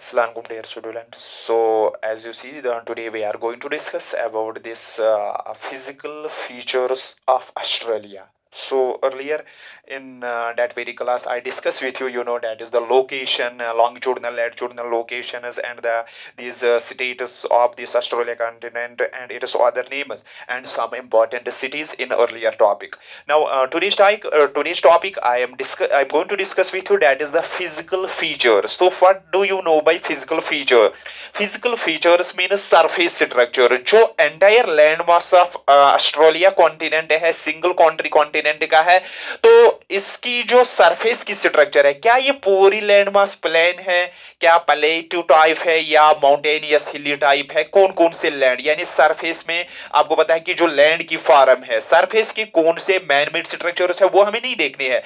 Assalamualaikum dear student. So as you see, today we are going to discuss about this physical features of Australia. So earlier in that very class, I discussed with you, that is the location, longitudinal, latitudinal locations, and these status of this Australia continent and its other names and some important cities in earlier topic. Now today's topic I'm going to discuss with you, that is the physical features. So what do you know by physical feature? Physical features mean surface structure. जो entire land mass of Australia continent है, single country continent का है, तो इसकी जो surface की structure है, क्या ये पूरी लैंड मास प्लेन है, क्या प्लेटू टाइप है, या माउंटेनियस हिली टाइप है, कौन कौन से लैंड, यानी सरफेस में आपको पता है कि जो लैंड की फॉर्म है, सरफेस के कौन से मैनमेड स्ट्रक्चर्स है वो हमें नहीं देखने हैं।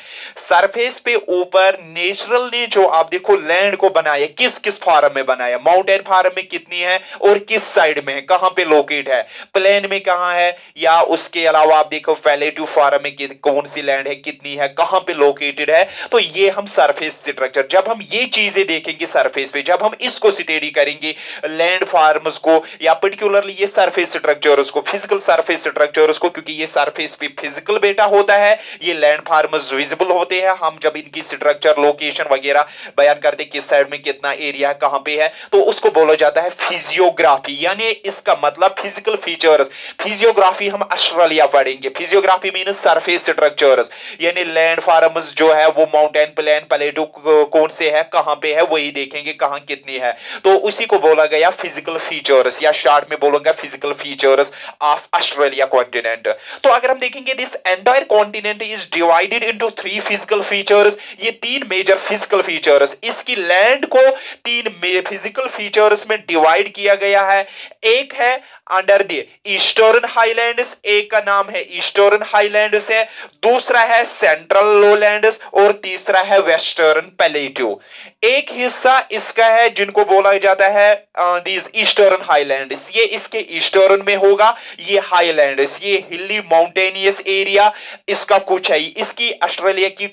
सरफेस पे ऊपर नेचुरल ने जो आप देखो लैंड को बनाया, किस किस फॉर्म में बनाया, माउंटेन फॉर्म में कितनी है और किस साइड में है, कहां पे लोकेट है, प्लेन में कहां है, या उसके अलावा आप देखो पैलेटिव फॉर्म में कौन सी लैंड है, कितनी है, कहां पे लोकेटेड है। तो ये हम सरफेस स्ट्रक्चर, जब हम ये चीजें देखेंगे सरफेस पे, जब हम इसको स्टडी करेंगे लैंड फॉर्म्स को, या पर्टिकुलरली ये सरफेस स्ट्रक्चर्स को, फिजिकल सरफेस स्ट्रक्चर्स को, क्योंकि ये सरफेस पे फिजिकल बेटा होता है, ये लैंड फॉर्म्स विजिबल होते हैं, हम जब इनकी स्ट्रक्चर लोकेशन वगैरह बयान करते किस साइड में कितना एरिया है, कहां पे है, तो उसको बोला जाता है फिजियोग्राफी। यानी इसका मतलब फिजिकल फीचर्स, फिजियोग्राफी हम ऑस्ट्रेलिया पढ़ेंगे। फिजियोग्राफी मीन सरफेस स्ट्रक्चर्स, यानी लैंड फॉर्म्स जो है वो माउंटेन प्लेन प्लेटू कौन से है, कहां पे है, वही देखेंगे, कहां कितनी है, तो उसी को बोला गया फिजिकल फीचर्स, या शॉर्ट में बोलूंगा physical features of Australia continent. तो अगर हम देखेंगे this entire continent is divided into three physical features, ये तीन मेजर फिजिकल फीचर्स, इसकी लैंड को तीन फिजिकल फीचर्स में डिवाइड किया गया है। एक है अंडर द ईस्टर्न हाईलैंड्स, एक का नाम है ईस्टर्न हाईलैंड्स है, दूसरा है सेंट्रल लोलैंड्स, और तीसरा है वेस्टर्न प्लेट्यू। एक हिस्सा इसका है जिनको बोला जाता है दीज ईस्टर्न हाईलैंड्स, ये इसके ईस्टर्न में होगा, ये हाईलैंड्स, ये हिली माउंटेनियस एरिया इसका कुछ है, इसकी ऑस्ट्रेलिया की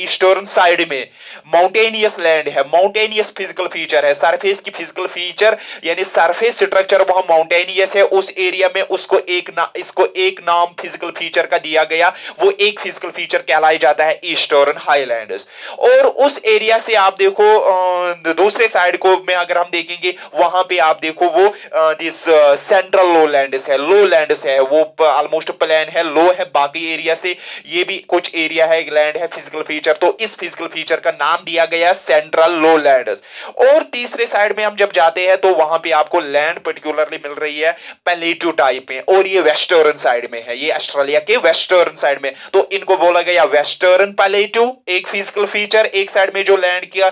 ईस्टर्न साइड में माउंटेनियस लैंड है, माउंटेनियस फिजिकल फीचर है, सरफेस की फिजिकल फीचर यानी सरफेस स्ट्रक्चर वहां माउंटेनियस है, उस एरिया में उसको इसको एक नाम फिजिकल फीचर का दिया गया, वो एक फिजिकल फीचर कहलाया जाता है ईस्टर्न हाईलैंड्स। और उस एरिया से आप देखो दूसरे साइड को में अगर हम देखेंगे, वहां पे आप देखो वो दिस सेंट्रल लोलैंड्स है, लोलैंड्स है, वो ऑलमोस्ट प्लेन है, लो है बाकी एरिया से, ये भी कुछ एरिया है लैंड है फिजिकल फीचर, तो इस फिजिकल फीचर का नाम दिया गया सेंट्रल लोलैंड्स। और तीसरे साइड में हम जब जाते हैं तो वहां पे आपको लैंड पर्टिकुलरली मिल रही है प्लेटू टाइप में, और ये वेस्टर्न साइड में है, ये ऑस्ट्रेलिया के वेस्टर्न साइड में, तो इनको बोला गया वेस्टर्न प्लेटू, एक फिजिकल फीचर, एक साइड में जो लैंड किया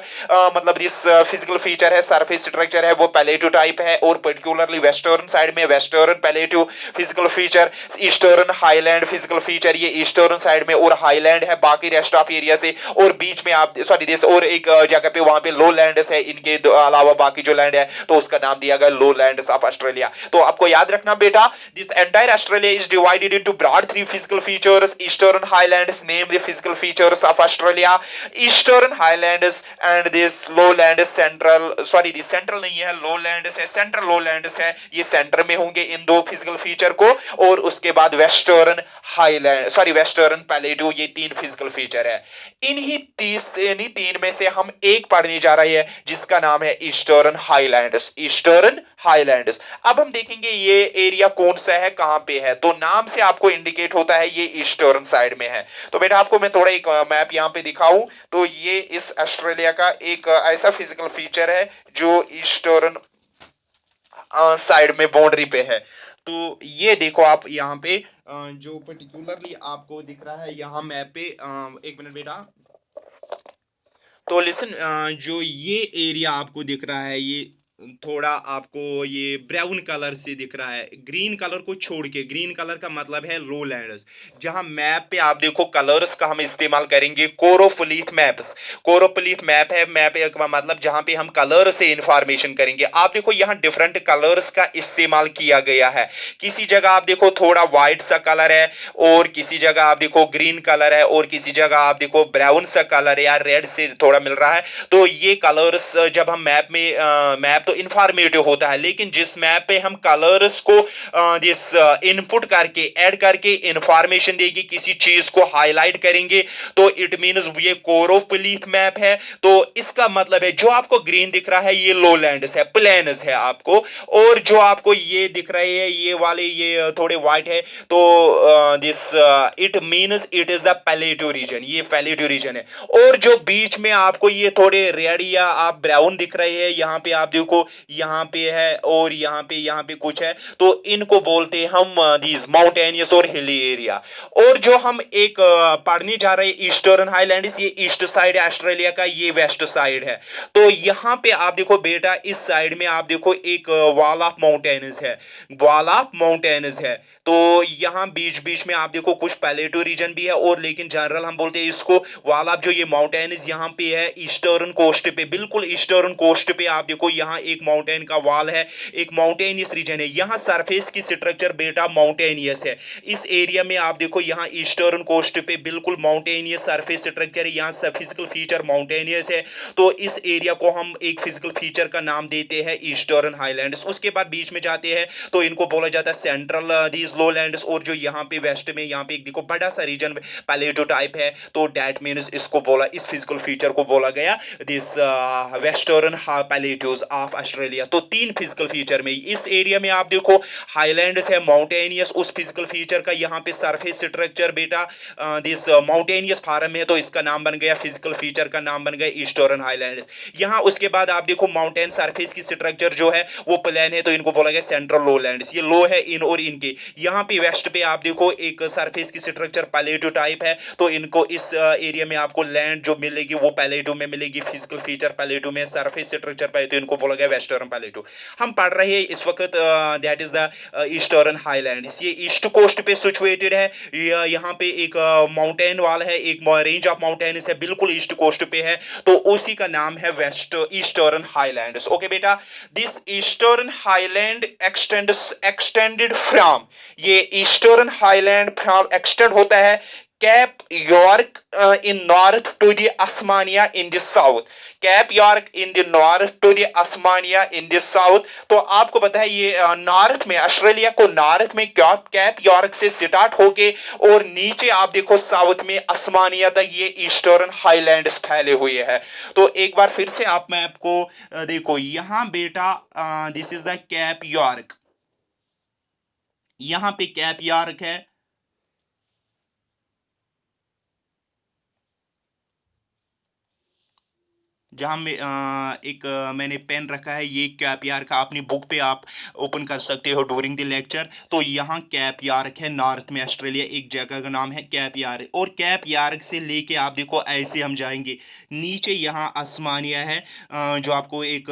मतलब दिस फिजिकल फीचर है, सरफेस स्ट्रक्चर है, वो प्लेटू टाइप है, और पर्टिकुलरली वेस्टर्न साइड में western प्लेटू physical feature, eastern highland physical feature, ये ईस्टर्न साइड में, और हाईलैंड है बाकी रेस्ट ऑफ एरिया से, और बीच में आप सॉरी दिस, और एक जगह पे वहां पे लो लैंड्स है, इनके अलावा बाकी जो लैंड है तो उसका नाम दिया गया लो लैंड्स ऑफ ऑस्ट्रेलिया। तो आपको याद रखना बेटा, this entire Australia is divided into broad three physical features, eastern highlands name the physical features of Australia, eastern highlands and this lowlands central, sorry this central नहीं है, lowlands है, central lowlands है, ये centre में होंगे इन दो physical feature को, और उसके बाद वेस्टर्न हाईलैंड सॉरी वेस्टर्न प्लेटू, ये तीन फिजिकल फीचर है। इन्हीं तीन में से हम एक पढ़ने जा रहे हैं जिसका नाम है ईस्टर्न हाईलैंड्स, ईस्टर्न हाईलैंड्स। अब हम देखेंगे ये एरिया कौन सा है, कहां पे है, तो नाम से आपको इंडिकेट होता है ये ईस्टर्न साइड में है। तो बेटा आपको मैं थोड़ा एक मैप यहां पे दिखाऊं, तो ये इस ऑस्ट्रेलिया का एक ऐसा फिजिकल फीचर है जो ईस्टर्न साइड में बाउंड्री पे है। तो ये देखो आप यहाँ पे जो पर्टिकुलरली आपको दिख रहा है यहाँ मैप पे, एक मिनट बेटा, तो लिसन, जो ये एरिया आपको दिख रहा है, ये थोड़ा आपको ये ब्राउन कलर से दिख रहा है, ग्रीन कलर को छोड़ के। ग्रीन कलर का मतलब है लो लैंड्स। जहां मैप पे आप देखो कलर्स का हम इस्तेमाल करेंगे, कोरोप्लीथ मैप्स। कोरोप्लीथ मैप है, मैप एक मतलब जहां पे हम कलर से इंफॉर्मेशन करेंगे। आप देखो यहाँ डिफरेंट कलर्स का इस्तेमाल किया गया है। किसी जगह आप देखो थोड़ा व्हाइट सा कलर है, और किसी जगह आप देखो ग्रीन कलर है, और किसी जगह आप देखो ब्राउन सा कलर है या रेड से थोड़ा मिल रहा है। तो ये कलर्स जब हम मैप में मैप तो इंफॉर्मेटिव होता है, लेकिन जिस मैप पे हम कलर्स को जिस इनपुट करके ऐड करके इंफॉर्मेशन देगी, किसी चीज को हाईलाइट करेंगे, तो इट मींस ये कोरोप्लीथ मैप है। तो इसका मतलब है जो आपको ग्रीन दिख रहा है ये लोलैंड्स है, प्लेन्स है आपको, और जो आपको ये दिख रहे हैं ये वाले ये थोड़े व्हाइट है, तो this it means it is the palliative region, ये पैलेटिव रीजन है। और जो बीच में आपको ये थोड़े रेड या आप ब्राउन दिख रहे हैं, यहाँ पे आप देखो यहाँ पे है और यहाँ पे कुछ है, तो इनको बोलते हैं हम दीज माउंटेनियस और हिली एरिया। और जो हम एक पढ़ने जा रहे हैं ईस्टर्न हाईलैंड्स, ये ईस्ट साइड है ऑस्ट्रेलिया का, ये वेस्ट साइड है। तो यहाँ पे आप देखो बेटा इस साइड में आप देखो एक वॉल ऑफ माउंटेन्स है, वॉल ऑफ माउंटेन्स है। तो यहाँ बीच बीच में आप देखो कुछ पैलेटो रीजन भी है, और लेकिन जनरल हम बोलते हैं इसको वॉल ऑफ जो ये माउंटेन्स यहाँ पे है ईस्टर्न कोस्ट पे, बिल्कुल ईस्टर्न कोस्ट पे आप देखो यहाँ एक माउंटेन का वॉल है, एक माउंटेनियस रीजन है। यहाँ सरफेस की स्ट्रक्चर बेटा माउंटेनियस है। इस एरिया में आप देखो यहाँ ईस्टर्न कोस्ट पे बिल्कुल माउंटेनियस सरफेस स्ट्रक्चर है, यहाँ सब फिजिकल फीचर माउंटेनियस है। तो इस एरिया को हम एक फिजिकल फीचर का नाम देते हैं ईस्टर्न हाईलैंड्स। उसके बाद बीच में जाते हैं तो इनको बोला जाता है सेंट्रल दीज लोलैंड्स। और जो यहाँ पे वेस्ट में यहाँ पे एक देखो बड़ा सा रीजन पैलेटो टाइप है, तो दैट मींस इसको बोला, इस फिजिकल फीचर को बोला गया दिस वेस्टर्न पैलेटोज ऑफ ऑस्ट्रेलिया। तो तीन फिजिकल फीचर में इस एरिया में आप देखो हाईलैंड्स है माउंटेनियस, उस फिजिकल फीचर का यहाँ पे सरफेस स्ट्रक्चर बेटा दिस माउंटेनियस फार्म है, तो इसका नाम बन गया, फिजिकल फीचर का नाम बन गया ईस्टर्न हाईलैंड्स। यहाँ उसके बाद आप देखो माउंटेन सरफेस की स्ट्रक्चर जो है वो प्लेन है, तो इनको बोला गया सेंट्रल लोलैंड्स। ये लो है इन और इनके। यहाँ पे वेस्ट पे आप देखो एक सरफेस की स्ट्रक्चर पैलेटो टाइप है, तो इनको इस एरिया में आपको लैंड जो मिलेगी वो पैलेटो में मिलेगी, फिजिकल फीचर पैलेटो में, सरफेस स्ट्रक्चर पे, तो इनको बोला गया वेस्टर्न पैलेटो। हम पढ़ रहे हैं इस वक्त that is the eastern highlands. ये ईस्ट कोस्ट पे सिचुएटेड है। यहाँ पे एक माउंटेन वाल है, एक रेंज ऑफ माउंटेन्स है, बिल्कुल ईस्ट कोस्ट पे है, तो उसी का नाम है वेस्ट ईस्टर्न हाईलैंड्स। ओके बेटा, this eastern highland extended from, ये ईस्टर्न हाईलैंड फ्रॉम एक्सटेंड होता है Cape York in north to the Tasmania in the south, Cape York in the north to the Tasmania in the south. तो आपको पता है ये north में, Australia को नॉर्थ में कैप यॉर्क से स्टार्ट होके और नीचे आप देखो साउथ में आसमानिया तक ये ईस्टर्न हाईलैंड्स फैले हुए हैं। तो एक बार फिर से आप मैप को देखो, यहाँ बेटा this is the cap York, यहाँ पे कैप यॉर्क है। जहाँ में मैंने पेन रखा है, ये कैप यार्क का, अपनी बुक पे आप ओपन कर सकते हो ड्यूरिंग द लेक्चर। तो यहाँ कैप यार्क है, नॉर्थ में ऑस्ट्रेलिया, एक जगह का नाम है कैप यार्क। और कैप यार्क से लेके आप देखो ऐसे हम जाएंगे नीचे, यहाँ आसमानिया है जो आपको एक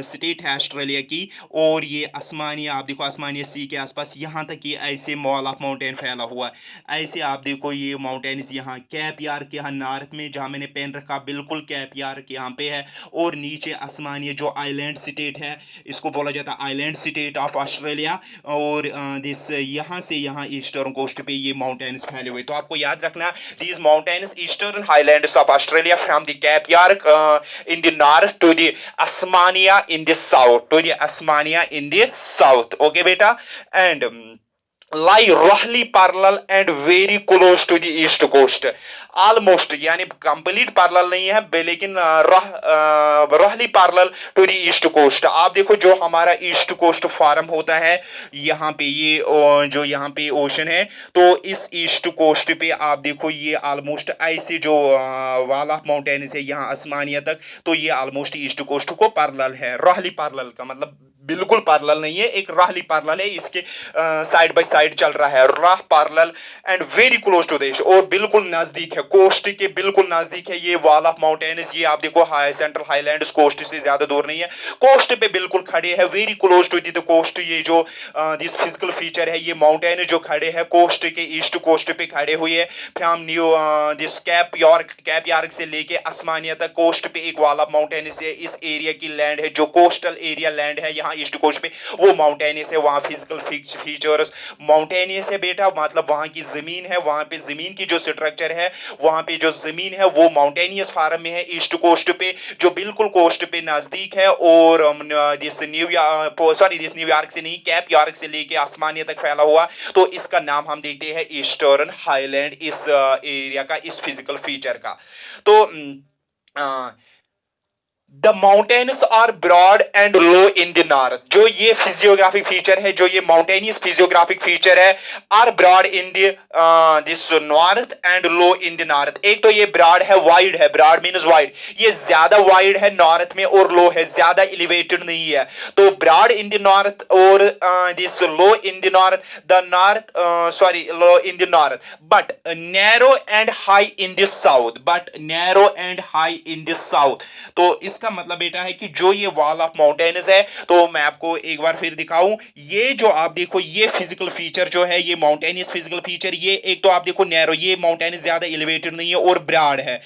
स्टेट है ऑस्ट्रेलिया की, और ये आसमानिया आप देखो, आसमानिया सी के आसपास यहाँ तक ये ऐसे मॉल ऑफ माउंटेन फैला हुआ है। ऐसे आप देखो ये माउंटेन्स, यहाँ कैप यार्क यहाँ नॉर्थ में जहाँ मैंने पेन रखा, बिल्कुल कैप यार्क यहाँ पे है। और नीचे आसमानिया जो आइलैंड स्टेट है, इसको बोला जाता है आइलैंड स्टेट ऑफ ऑस्ट्रेलिया। और दिस यहाँ से यहाँ ईस्टर्न कोस्ट पे ये माउंटेन्स फैले हुए। तो आपको याद रखना, these mountains eastern highlands of Australia from the Cape York in the north to the Tasmania in the south, to the Tasmania in the south. Okay बेटा, and lie roughly parallel and very close to the east coast, almost यानी complete parallel नहीं है लेकिन roughly parallel to the east coast। आप देखो जो हमारा east coast form होता है यहाँ पे, ये जो यहाँ पे ओशन है, तो इस ईस्ट कोस्ट पे आप देखो ये ऑलमोस्ट ऐसे जो वॉल ऑफ माउंटेन है यहाँ आसमानिया तक, तो ये ऑलमोस्ट ईस्ट कोस्ट को पैरेलल है। roughly parallel का मतलब बिल्कुल पैरेलल नहीं है, एक राहली पैरेलल है, इसके साइड बाय साइड चल रहा है, राह parallel and very close to the और बिल्कुल नजदीक है, कोस्ट के बिल्कुल नजदीक है ये वॉल ऑफ माउंटेन्स। ये आप देखो हाई सेंट्रल हाईलैंड्स कोस्ट से ज्यादा दूर नहीं है, कोस्ट पे बिल्कुल खड़े हैं, very close to the coast. ये जो दिस फिजिकल फीचर है, ये माउंटेन जो खड़े हैं कोस्ट के ईस्ट कोस्ट पे खड़े हुए हैं, from new this cap York से लेके आसमानिया तक कोस्ट पे एक वॉल ऑफ माउंटेन से इस एरिया की लैंड है, जो कोस्टल एरिया लैंड है यहाँ ईस्ट कोस्ट पे, वो माउंटेनियस है। वहाँ फिजिकल फीचर्स माउंटेनियस है बेटा, मतलब वहाँ की जमीन है, वहाँ पे जमीन की जो स्ट्रक्चर है, वहाँ पे जो जमीन है वो माउंटेनियस फार्म में है ईस्ट कोस्ट पे, जो बिल्कुल कोस्ट पे नजदीक है। और दिस न्यूयॉर्क से नहीं, कैप यॉर्क से लेके आसमानिया तक फैला हुआ, तो इसका नाम हम देखते हैं ईस्टर्न हाईलैंड, इस एरिया का, इस फिजिकल फीचर का। तो the mountains are broad and low in the north, जो ये फिजियोग्राफिक फीचर है, जो ये माउंटेनियस फिजियोग्राफिक फीचर है, are broad in this north and low in the north. एक तो ये ब्रॉड है, वाइड है, ब्रॉड मीन्स वाइड, ये ज्यादा वाइड है नॉर्थ में और लो है, ज्यादा एलिवेटेड नहीं है। तो ब्रॉड इन द नॉर्थ और this low in the north sorry low in the north, but narrow and high in the south, but narrow and high in the south. तो इसका मतलब बेटा है कि जो ये वॉल ऑफ माउंटेन्स है, तो मैं आपको एक बार फिर दिखाऊं, ये जो आप देखो ये फिजिकल फीचर जो है, ये माउंटेनियस फिजिकल फीचर, ये एक तो आप देखो नैरो, ये माउंटेन ज्यादा एलिवेटेड नहीं है और ब्रॉड है,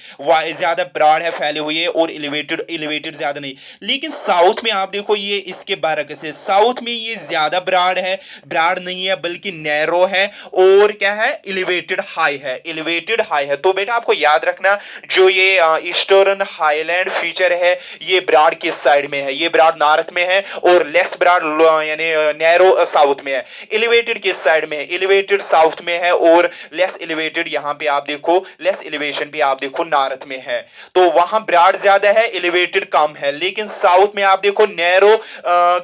ज्यादा ब्रॉड है, फैले हुए है, और एलिवेटेड ज्यादा नहीं। लेकिन साउथ में आप देखो ये इसके बरक्स है, साउथ में ये ज्यादा ब्रॉड है, ब्रॉड नहीं है बल्कि नैरो है, और क्या है, एलिवेटेड हाई है, एलिवेटेड हाई है। तो बेटा आपको याद रखना, जो ये ईस्टर्न हाईलैंड फीचर है, ये ब्रॉड किस साइड में है, ये ब्रॉड नॉर्थ में है, और लेस ब्रॉड यानी नैरो साउथ में है। एलिवेटेड किस साइड में है, एलिवेटेड साउथ में है, और लेस एलिवेटेड यहां पे आप देखो, लेस एलिवेशन पे आप देखो नॉर्थ में है। तो वहां ब्रॉड ज्यादा है, एलिवेटेड कम है, लेकिन साउथ में आप देखो नैरो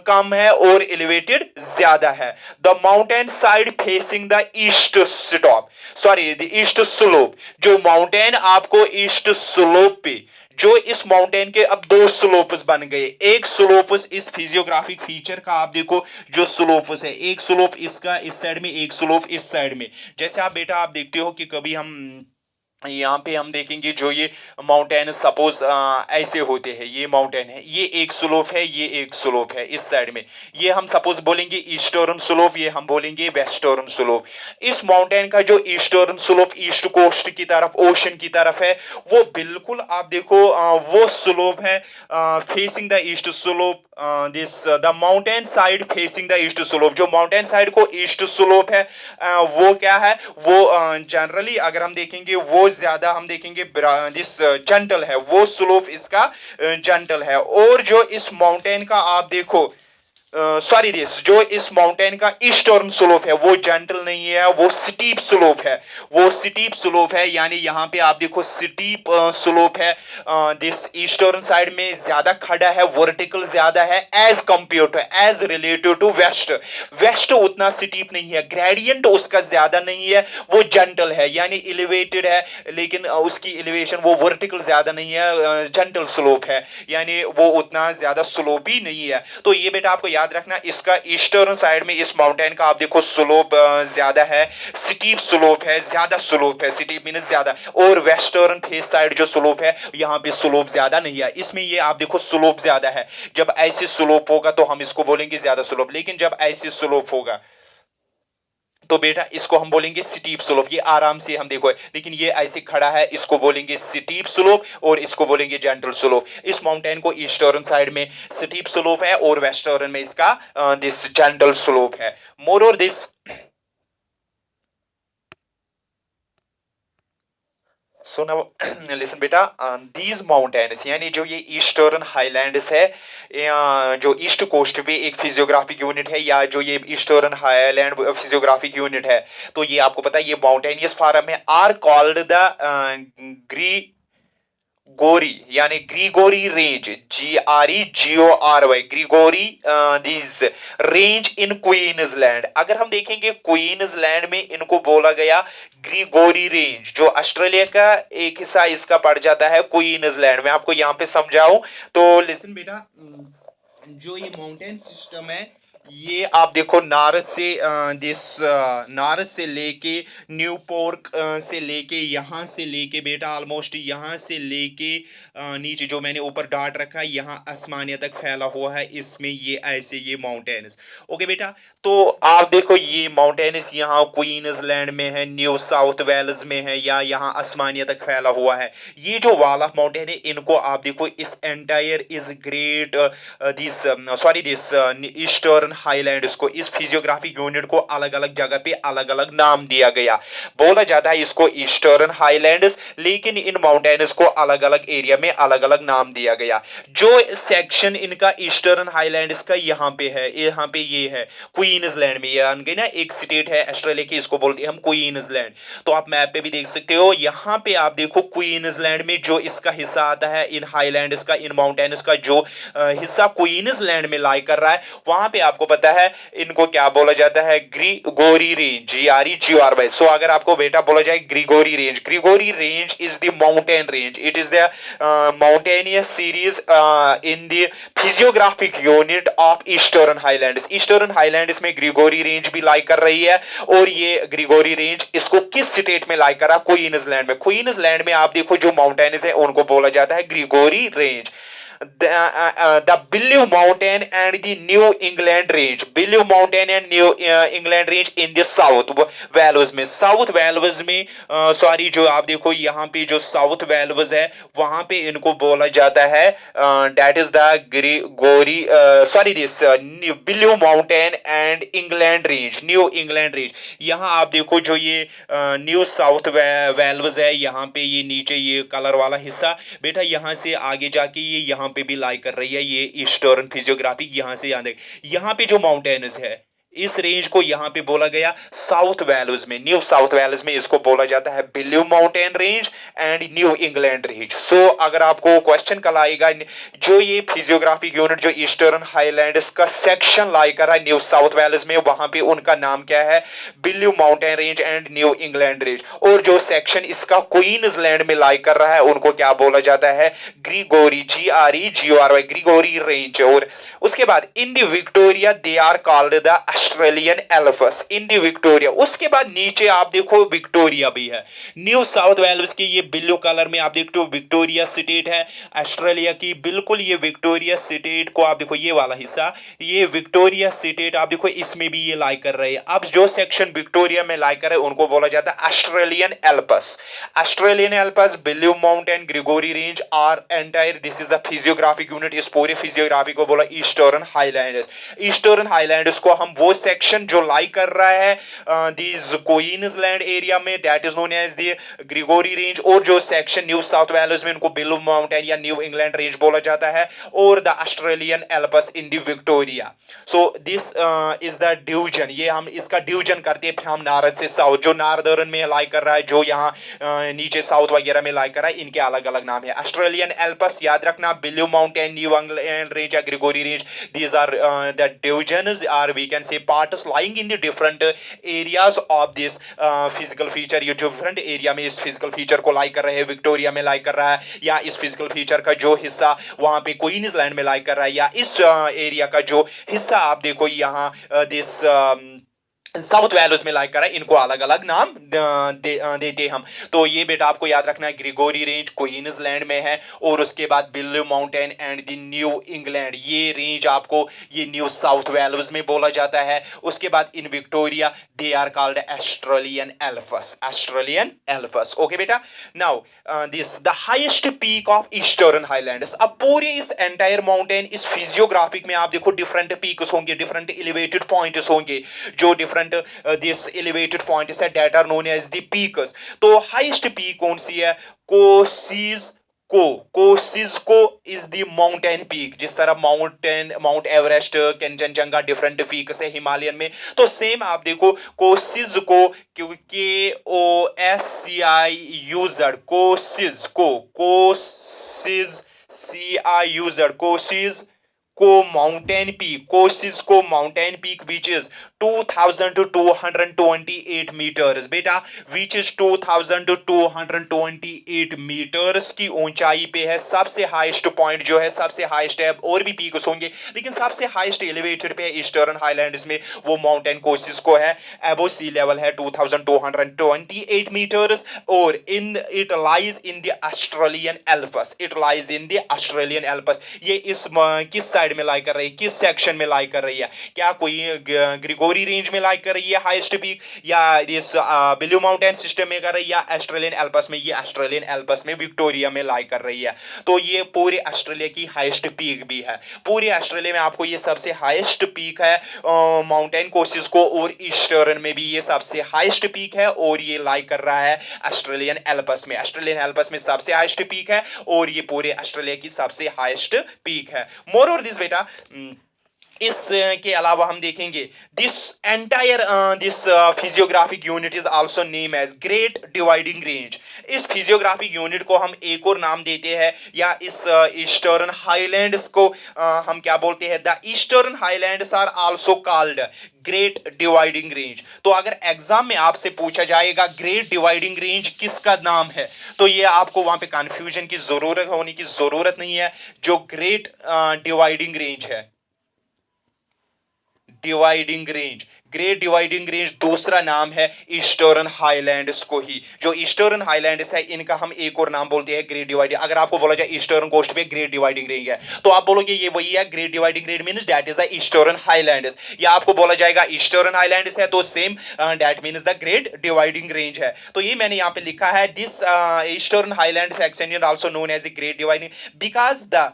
कम है और एलिवेटेड ज्यादा है। The mountain side facing the east stop sorry the east slope, जो माउंटेन आपको ईस्ट स्लोप पे, जो इस माउंटेन के अब दो स्लोप्स बन गए, एक स्लोप्स इस फिजियोग्राफिक फीचर का आप देखो, जो स्लोप्स है, एक स्लोप इसका इस साइड में, एक स्लोप इस साइड में। जैसे आप बेटा आप देखते हो कि कभी हम यहाँ पे हम देखेंगे, जो ये माउंटेन सपोज ऐसे होते हैं, ये माउंटेन है, ये एक स्लोप है, ये एक स्लोप है इस साइड में, ये हम सपोज बोलेंगे ईस्टर्न स्लोप, ये हम बोलेंगे वेस्टर्न स्लोप। इस माउंटेन का जो ईस्टर्न स्लोप ईस्ट कोस्ट की तरफ, ओशन की तरफ है, वो बिल्कुल आप देखो वो स्लोप है facing the east slope, this the mountain side facing the east slope, जो माउंटेन साइड को ईस्ट स्लोप है, वो क्या है, वो जनरली अगर हम देखेंगे, वो ज्यादा हम देखेंगे दिस जेंटल है, वो स्लोप इसका जेंटल है। और जो इस माउंटेन का आप देखो सॉरी दिस जो इस माउंटेन का ईस्टर्न स्लोप है, वो जेंटल नहीं है, वो स्टीप स्लोप है, वो स्टीप स्लोप है, यानी यहाँ पे आप देखो स्टीप स्लोप है, दिस ईस्टर्न साइड में ज्यादा खड़ा है, वर्टिकल ज्यादा है, as compare to, as related to west, west उतना स्टीप नहीं है, ग्रेडियंट उसका ज्यादा नहीं है, वो जेंटल है, यानी एलिवेटेड है, लेकिन उसकी एलिवेशन वो वर्टिकल ज्यादा नहीं है, जेंटल स्लोप है, यानी वो उतना ज्यादा स्लोप ही नहीं है। तो ये बेटा आपको याद रखना, इसका ईस्टर्न साइड में इस माउंटेन का आप देखो स्लोप ज्यादा है, स्टीप स्लोप है, ज्यादा स्लोप है, स्टीप मींस ज्यादा, और वेस्टर्न फेस साइड जो स्लोप है, यहाँ पे स्लोप ज्यादा नहीं है, इसमें ये आप देखो स्लोप ज्यादा है। जब ऐसे स्लोप होगा तो हम इसको बोलेंगे ज्यादा स्लोप, लेकिन जब ऐसे स्लोप होगा तो बेटा इसको हम बोलेंगे स्टीप स्लोप, ये आराम से हम देखो, लेकिन ये ऐसे खड़ा है, इसको बोलेंगे स्टीप स्लोप और इसको बोलेंगे जेंटल स्लोप। इस माउंटेन को ईस्टर्न साइड में स्टीप स्लोप है और वेस्टर्न में इसका दिस जेंटल स्लोप है। मोर और दिस सो नाउ लिसन बेटा, दीज माउंटेन्स यानी जो ये ईस्टर्न हाईलैंड्स है, जो ईस्ट कोस्ट पे एक फिजियोग्राफिक यूनिट है, या जो ये ईस्टर्न हाईलैंड फिजियोग्राफिक यूनिट है, तो ये आपको पता है ये माउंटेनियस फार्म है, आर कॉल्ड द ग्री गोरी यानी Gregory range, GREGORY Gregory this range in Queensland. अगर हम देखेंगे क्वींसलैंड में इनको बोला गया ग्रीगोरी रेंज, जो ऑस्ट्रेलिया का एक हिस्सा इसका पड़ जाता है क्वींसलैंड। मैं आपको यहाँ पे समझाऊं तो लिसन बेटा, जो ये माउंटेन सिस्टम है, ये आप देखो नारद से नारद से लेके न्यू पोर्क से लेके यहाँ से लेके बेटा ऑलमोस्ट यहाँ से लेके नीचे जो मैंने ऊपर डॉट रखा है यहाँ आसमानिया तक फैला हुआ है, इसमें ये ऐसे ये माउंटेन्स। ओके बेटा, तो आप देखो ये माउंटेन्स यहाँ क्वींसलैंड में है, न्यू साउथ वेल्स में है, या यहाँ आसमानिया तक फैला हुआ है। ये जो वाल ऑफ माउंटेन है इनको आप देखो इस entire is great this sorry this eastern highlands को, इस फिजियोग्राफिक यूनिट को अलग अलग जगह पे अलग अलग नाम दिया गया। बोला जाता है इसको ईस्टर्न हाईलैंड्स, लेकिन इन माउंटेन्स को अलग अलग एरिया में अलग अलग नाम दिया गया। जो सेक्शन इनका ईस्टर्न हाईलैंड्स का यहाँ पे है, यहाँ पे ये है क्वींसलैंड में, ये आन गई ना एक स्टेट है ऑस्ट्रेलिया की, इसको बोलते हैं हम क्वींसलैंड। तो आप मैप पे भी देख सकते हो, यहाँ पे आप देखो क्वींसलैंड में जो इसका हिस्सा आता है इन हाईलैंड्स का, इन माउंटेन्स का जो हिस्सा क्वींसलैंड में लाई कर रहा है, वहां पे आपको पता है इनको क्या बोला जाता है, ग्रीगोरी रेंज, GREGORY। सो अगर आपको बेटा बोला जाए Gregory range is the mountain range, it is the mountainous series in the physiographic unit of eastern highlands. Eastern highlands में ग्रीगोरी रेंज भी लाई कर रही है, और ये ग्रीगोरी रेंज इसको किस स्टेट में लाई कर रहा है, क्वींसलैंड में। क्वींसलैंड में आप देखो जो माउंटेन्स है उनको बोला जाता है Gregory range. The Bellew Mountain and the New England Range, Bellew Mountain and New England Range in the South Valleys में, साउथ वैल्वज में सॉरी जो आप देखो यहाँ पे जो साउथ वैल्वज है वहां पे इनको बोला जाता है that is the Gregory sorry this blew mountain and England range, new England range. यहाँ आप देखो जो ये न्यू साउथ वैल्वज है, यहाँ पे ये नीचे ये कलर वाला हिस्सा बेटा, यहाँ से आगे जाके ये यहाँ पे भी लाई कर रही है ये ईस्टर्न फिजियोग्राफी, यहाँ से यहाँ पे जो माउंटेन्स है इस रेंज को यहाँ पे बोला गया साउथ वैल्यूज में, न्यू साउथ वैल्यूज में इसको बोला जाता है Blue Mountain Range and New England Range. So अगर आपको क्वेश्चन कल आएगा जो ये फिजियोग्राफिक यूनिट जो ईस्टर्न हाईलैंड्स का सेक्शन लाई कर रहा है न्यू साउथ वैल्यूज में, वहां पे उनका नाम क्या है, Blue Mountain Range and New England range. और जो सेक्शन इसका क्वींसलैंड में लाई कर रहा है उनको क्या बोला जाता है, ग्रीगोरी, GREGORY, ग्रीगोरी रेंज। और उसके बाद in the Victoria they are called the Australian Alps, in the Victoria. उसके बाद नीचे आप देखो विक्टोरिया भी है, न्यू साउथ वेल्स की ये ब्लू कलर में आप देखते हो विक्टोरिया स्टेट है ऑस्ट्रेलिया की, बिल्कुल ये विक्टोरिया स्टेट को आप देखो ये वाला हिस्सा, ये विक्टोरिया स्टेट आप देखो इसमें भी ये लाई कर रहे हैं। अब जो सेक्शन विक्टोरिया में लाई कर रहे हैं उनको बोला जाता है Australian Alps. Australian Alps, blue mountain, Gregory range our entire, this is the physiographic unit, इस पूरे फिजियोग्राफी को बोला ईस्टर्न हाईलैंड्स। ईस्टर्न हाईलैंड्स को हम वो सेक्शन जो लाई कर रहा है दिस क्वींसलैंड एरिया में, that is known as the Gregory range. और जो सेक्शन न्यू साउथ वेल्स में इनको बिल्यू माउंटेन या न्यू इंग्लैंड रेंज बोला जाता है, और the Australian Alps in the Victoria. So this is the division, ये हम इसका डिवीजन करते हैं हम नारद से साउथ, जो नार्दर्न में लाई कर रहा है, जो यहाँ नीचे साउथ वगैरह में लाई कर रहा है, इनके अलग अलग नाम है। ऑस्ट्रेलियन एल्पस याद रखना, Blue Mountain, New England Range या Gregory Range, these are the divisions or we can say parts lying in the different areas of this physical feature। ये डिफरेंट एरिया में इस फिजिकल फीचर को लाई कर रहे हैं, विक्टोरिया में लाई कर रहा है, या इस फिजिकल फीचर का जो हिस्सा वहां पे क्वींसलैंड में लाई कर रहा है, या इस एरिया का जो हिस्सा आप देखो यहाँ दिस साउथ वैल्यूज में लाइक करा, इनको अलग अलग नाम देते हम। तो ये बेटा आपको याद रखना है, ग्रीगोरी रेंज क्वींसलैंड में है, और उसके बाद blew mountain and the new England, ये रेंज आपको ये न्यू साउथ वैल्यूज में बोला जाता है। उसके बाद in Victoria they are called Australian Alps, Australian Alps. Okay बेटा, now this the highest peak of eastern highlands. अब पूरे इस एंटायर माउंटेन इस फिजियोग्राफिक में आप देखो डिफरेंट पीक्स होंगे, डिफरेंट एलिवेटेड पॉइंट्स होंगे, जो डिफरेंट this elevated points है that are known as the peaks। तो हाईएस्ट पीक कौन सी है, Kosciuszko is the mountain peak. जिस तरह Mount Everest, Kanchenjunga different peaks है हिमालयन में, तो सेम आप देखो Kosciuszko, KOSCIUZ, Kosciuszko mountain peak, Kosciuszko mountain peak which is 2228 metres बेटा, विच इज 2228 मीटर्स की ऊंचाई पे है। सबसे हाईएस्ट पॉइंट जो है, सबसे हाईएस्ट है, और भी पीक्स होंगे लेकिन सबसे हाईएस्ट एलिवेटेड पे है ईस्टर्न हाईलैंड्स में, वो माउंटेन कोसिस्को है, अबो सी लेवल है 2228 मीटर्स, और in it lies in the Australian Alps, it lies in the Australian Alps. ये इस किस साइड में लाई कर रही है, किस सेक्शन में लाई कर रही है? क्या कोई ग्रिगोरी रेंज में लाई कर रही है हाईएस्ट पीक, या इस ब्लू माउंटेन सिस्टम में कर रही है, या ऑस्ट्रेलियन एल्पस में? ये ऑस्ट्रेलियन एल्पस में विक्टोरिया में लाई कर रही है। तो ये पूरे ऑस्ट्रेलिया की हाईएस्ट पीक भी है। पूरे ऑस्ट्रेलिया में आपको ये सबसे हाईएस्ट पीक है माउंटेन कोसिस्को, और ईस्टर्न में भी ये सबसे हाईएस्ट पीक है, और ये लाई कर रहा है ऑस्ट्रेलियन एल्पस में। ऑस्ट्रेलियन एल्पस में सबसे हाईएस्ट पीक है, और ये पूरे ऑस्ट्रेलिया की सबसे हाईएस्ट पीक है। मोर और दिस बेटा, इस के अलावा हम देखेंगे this entire this physiographic unit is also name as great dividing range. इस फिजियोग्राफिक यूनिट को हम एक और नाम देते हैं, या इस ईस्टर्न हाईलैंड्स को हम क्या बोलते हैं? The eastern highlands are also called great dividing range. तो अगर एग्जाम में आपसे पूछा जाएगा ग्रेट डिवाइडिंग रेंज किसका नाम है, तो ये आपको वहां पे कंफ्यूजन की जरूरत होने की जरूरत नहीं है। जो ग्रेट डिवाइडिंग रेंज है, dividing range, great dividing range दूसरा नाम है ईस्टर्न हाईलैंड्स को ही। जो ईस्टर्न हाईलैंड्स है इनका हम एक और नाम बोलते हैं ग्रेट डिवाइडिंग। अगर आपको बोला जाए ईस्टर्न कोस्ट पे ग्रेट डिवाइडिंग रेंज है, तो आप बोलोगे ये वही है, great dividing range means that is the eastern highlands. या आपको बोला जाएगा ईस्टर्न हाईलैंड्स है, तो same that means the great dividing range है। तो ये मैंने यहाँ पे लिखा है, this eastern highland section also known as the great dividing because the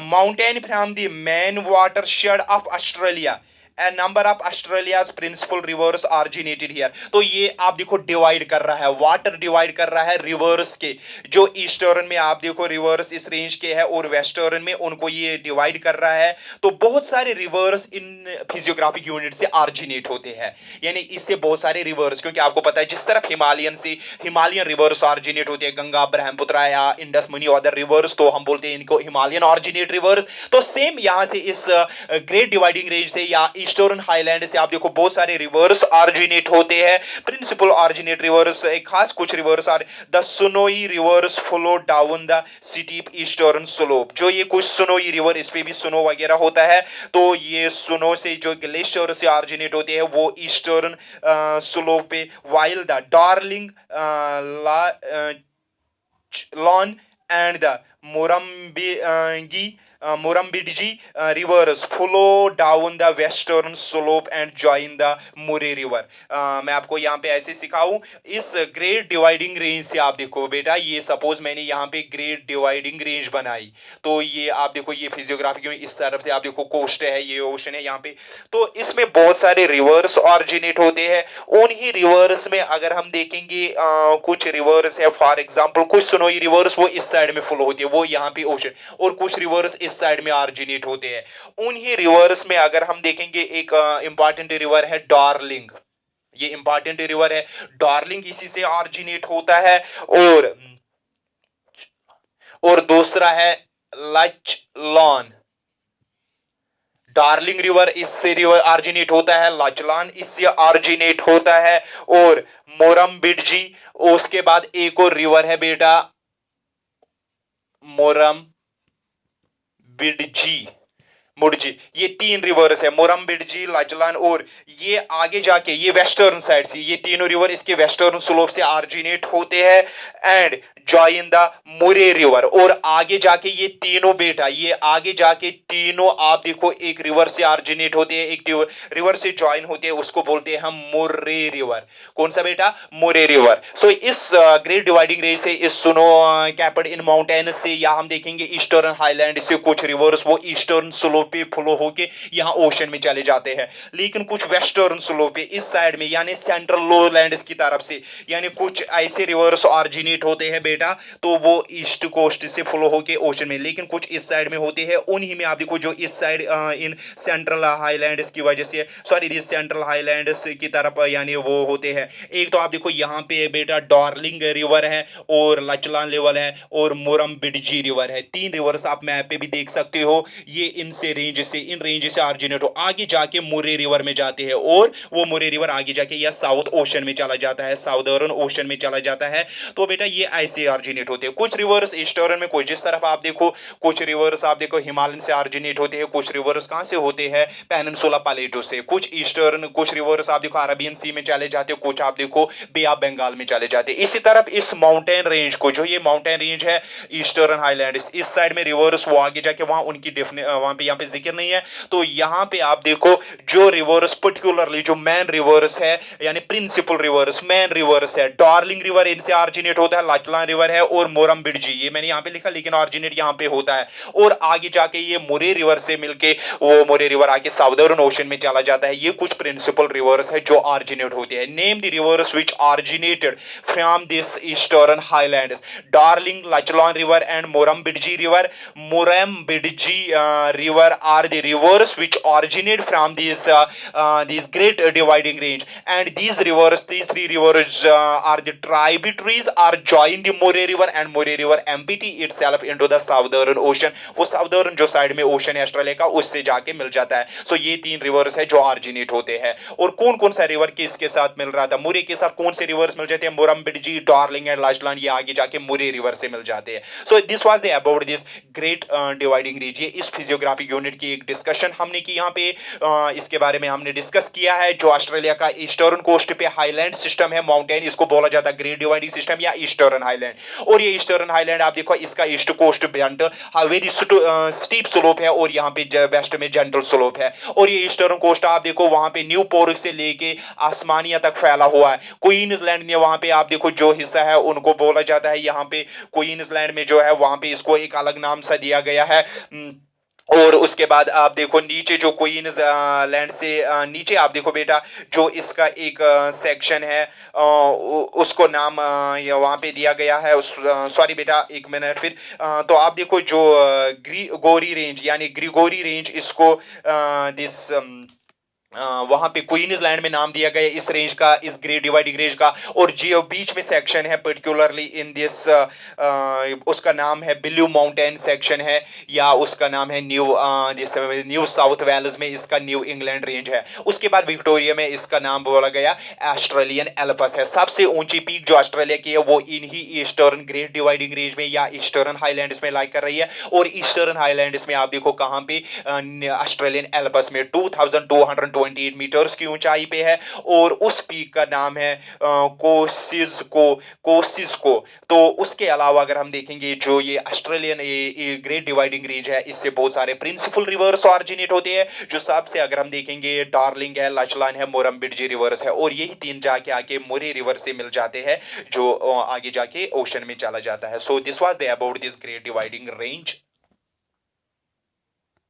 mountain from the main watershed of Australia A number of Australia's principal rivers originated here। तो ये आप देखो डिवाइड कर रहा है, वाटर डिवाइड कर रहा है रिवर्स के। जो ईस्टर्न में आप देखो रिवर्स इस रेंज के है, और वेस्टर्न में उनको ये डिवाइड कर रहा है। तो बहुत सारे रिवर्स इन फिजियोग्राफिक यूनिट से ऑरिजिनेट होते हैं, यानी इससे बहुत सारे रिवर्स, क्योंकि आपको पता है जिस तरफ हिमालयन से हिमालयन रिवर्स ऑरिजिनेट होते हैं, गंगा, ब्रह्मपुत्र या इंडस, मनी अदर रिवर्स, तो हम बोलते हैं इनको हिमालयन ऑरिजिनेट रिवर्स। तो सेम यहां से इस ग्रेट डिवाइडिंग रेंज से या ईस्टर्न हाईलैंड से आप देखो बहुत सारे रिवर्स ऑरिजिनेट होते हैं। प्रिंसिपल ऑरिजिनेट रिवर्स, एक खास कुछ rivers are the Snowy rivers flow down the steep eastern slope. जो ये कुछ सुनोई रिवर, इस पे भी सुनो वगैरह होता है, तो ये सुनो से जो ग्लेशियर से ऑरिजिनेट होते हैं वो ईस्टर्न स्लोप पे, while the darling lawn and the Murrumbidgee rivers flow down the western slope and join the Murray River। मैं आपको यहाँ पे ऐसे सिखाऊं, इस ग्रेट डिवाइडिंग रेंज से आप देखो बेटा, ये सपोज मैंने यहाँ पे ग्रेट डिवाइडिंग रेंज बनाई, तो ये आप देखो ये फिजियोग्राफी में इस तरफ से आप देखो कोस्ट है, ये ओशन है यहाँ पे, तो इसमें बहुत सारे रिवर्स ऑरिजिनेट होते हैं। उन्हीं रिवर्स में अगर हम देखेंगे कुछ रिवर्स है, फॉर एग्जांपल कुछ सुनोई रिवर्स वो इस साइड में फ्लो होती है, वो यहाँ पे ओशन, और कुछ रिवर्स इस साइड में ऑरिजिनेट होते हैं। उन्हीं रिवर्स में अगर हम देखेंगे एक इंपॉर्टेंट रिवर है डार्लिंग, ये इंपॉर्टेंट रिवर है डार्लिंग, इसी से ऑरिजिनेट होता है। और दूसरा है लच लॉन, डार्लिंग रिवर इससे रिवर ऑरिजिनेट होता है, लचलान इससे ऑरिजिनेट होता है, और मोरम्बिडजी। उसके बाद एक और रिवर है बेटा मोरम्बिडजी, मुडजी। ये तीन रिवर्स है, मोरम्बिडजी, लचलान, और ये आगे जाके ये वेस्टर्न साइड से, ये तीनों रिवर इसके वेस्टर्न स्लोप से ऑरिजिनेट होते हैं एंड जॉइन द मुरे रिवर। और आगे जाके ये तीनों बेटा, ये आगे जाके तीनों आप देखो एक रिवर से ऑरिजिनेट होते हैं, एक रिवर से ज्वाइन होते हैं, उसको बोलते हैं हम मुरे रिवर। कौन सा बेटा? मुरे रिवर। सो इस ग्रेट डिवाइडिंग रेंज से, इस सुनो कैप्ड इन माउंटेन से, या हम देखेंगे ईस्टर्न हाईलैंड से कुछ रिवर्स वो ईस्टर्न स्लोप पे फ्लो होके यहाँ ओशन में चले जाते हैं, लेकिन कुछ वेस्टर्न स्लोप पे इस साइड में यानी सेंट्रल लोलैंड्स की तरफ से, यानी कुछ ऐसे रिवर्स ऑरिजिनेट होते हैं बेटा बेटा, तो वो ईस्ट कोस्ट से फ्लो होके ओशन में, लेकिन कुछ इस साइड में होते हैं, उन्हीं में आप देखो जो इस साइड इन सेंट्रल हाईलैंड्स की वजह से, सॉरी दिस सेंट्रल हाईलैंड्स की तरफ यानी वो होते हैं। एक तो आप देखो यहाँ पे बेटा डार्लिंग रिवर है और लचलान लेवल है और मोरम्बिडजी रिवर है, तीन रिवर्स आप मैप पे भी देख सकते हो। ये इनसे रेंज से इन रेंज से ऑरिजिनेट हो आगे जाके मुरे रिवर में जाते हैं, और वो मुरे रिवर आगे जाके या साउथ ओशन में चला जाता है, साउदर्न ओशन में चला जाता है। तो बेटा ये ऐसे ऑरिजिनेट होते हैं। कुछ रिवर्स ईस्टर्न में, कुछ जिस तरफ आप देखो, कुछ रिवर्स आप देखो हिमालयन से ऑरिजिनेट होते हैं, कुछ रिवर्स कहां से होते हैं, पेनिनसुला प्लेटो से, कुछ ईस्टर्न, कुछ रिवर्स आप देखो अरबियन सी में चले जाते हो, कुछ आप देखो बे ऑफ बंगाल में चले जाते हैं। इसी तरफ इस माउंटेन रेंज को, जो ये माउंटेन रेंज है ईस्टर्न हाईलैंड, इस साइड में रिवर्स वो आगे जाके वहां उनकी वहां पे यहाँ पे जिक्र नहीं है। तो यहाँ पे आप देखो जो रिवर्स पर्टिकुलरली जो मैन रिवर्स है, यानी प्रिंसिपल रिवर्स मैन रिवर्स है, डार्लिंग रिवर इनसे ऑरिजिनेट होता है, लाचलान रिवर है और मोरम्बिडजी, ये मैंने यहाँ पे लिखा लेकिन ऑरिजिनेट यहाँ पे होता है, और आगे जाके ये मुरे रिवर से मिलके वो मुरे रिवर आके साउदर्न ओशन में चला जाता है। ये कुछ प्रिंसिपल रिवर्स है जो ऑरिजिनेट होते हैं। Name the rivers which originated from this eastern highlands, Darling, Lachlan river and Murrumbidgee river. Murrumbidgee river are the rivers which originate from these great dividing range, and these rivers, these three rivers are the tributaries are join the Murray river, and Murray river empty itself into the southern ocean। वो southern जो side में ocean है Australia का, उससे जाके मिल जाता है। सो ये तीन रिवर्स है जो ऑरिजिनेट होते हैं। और कौन कौन सा रिवर किसके साथ मिल रहा था, मुरे के साथ कौन से रिवर्स मिल जाते हैं, मोरम्बिडजी, डार्लिंग एंड लाचलान, ये आगे जाके मुरे रिवर से मिल जाते हैं। So this was the about this great dividing ridge. ये इस फिजियोग्राफिक यूनिट की एक डिस्कशन हमने की यहाँ पे, इसके बारे में हमने डिस्कस किया है। जो ऑस्ट्रेलिया का ईस्टर्न कोस्ट पे हाईलैंड सिस्टम है, माउंटेन, इसको बोला जाता है ग्रेट डिवाइडिंग सिस्टम या ईस्टर्न हाईलैंड। और ये ईस्टर्न हाईलैंड आप देखो, इसका east coast bent very steep slope है, और यहाँ पे वेस्ट में जेंटल स्लोप है। और ये ईस्टर्न कोस्ट आप देखो वहां पे न्यू पोर्ट से लेके आसमानिया तक फैला हुआ है। क्वींसलैंड ने वहां पे आप देखो जो हिस्सा है उनको बोला जाता है, यहाँ पे क्वींसलैंड में जो है वहां पे इसको एक अलग नाम सा दिया गया है। और उसके बाद आप देखो नीचे जो क्वींस लैंड से नीचे आप देखो बेटा, जो इसका एक सेक्शन है उसको नाम वहां पे दिया गया है। सॉरी बेटा एक मिनट फिर, तो आप देखो जो ग्रिगोरी रेंज यानी ग्रिगोरी रेंज, इसको दिस वहां पे क्वींसलैंड में नाम दिया गया इस रेंज का, इस ग्रेट डिवाइडिंग रेंज का। और जो बीच में सेक्शन है पर्टिकुलरली इन दिस, उसका नाम है ब्लू माउंटेन सेक्शन है, या उसका नाम है न्यू साउथ वेल्स में इसका न्यू इंग्लैंड रेंज है। उसके बाद विक्टोरिया में इसका नाम बोला गया ऑस्ट्रेलियन एल्पस है। सबसे ऊंची पीक जो ऑस्ट्रेलिया की है वो इन्हीं ईस्टर्न ग्रेट डिवाइडिंग रेंज में या ईस्टर्न हाईलैंड्स में लाइक कर रही है। और ईस्टर्न हाईलैंड्स में आप देखो कहां पे, ऑस्ट्रेलियन एल्पस में 2228 मीटर्स की ऊंचाई पे है, और उस पीक का नाम है कोसिस्को। तो उसके अलावा अगर हम देखेंगे जो ये ऑस्ट्रेलियन ग्रेट डिवाइडिंग रेंज है, इससे बहुत सारे प्रिंसिपल रिवर्स ऑरिजिनेट होते हैं। जो सबसे अगर हम देखेंगे डार्लिंग है, लचलान है, मोरम्बिडजी रिवर्स है, और यही तीन जाके आके मुरे रिवर से मिल जाते हैं जो आगे जाके ओशन में चला जाता है। सो this was the about this great dividing range.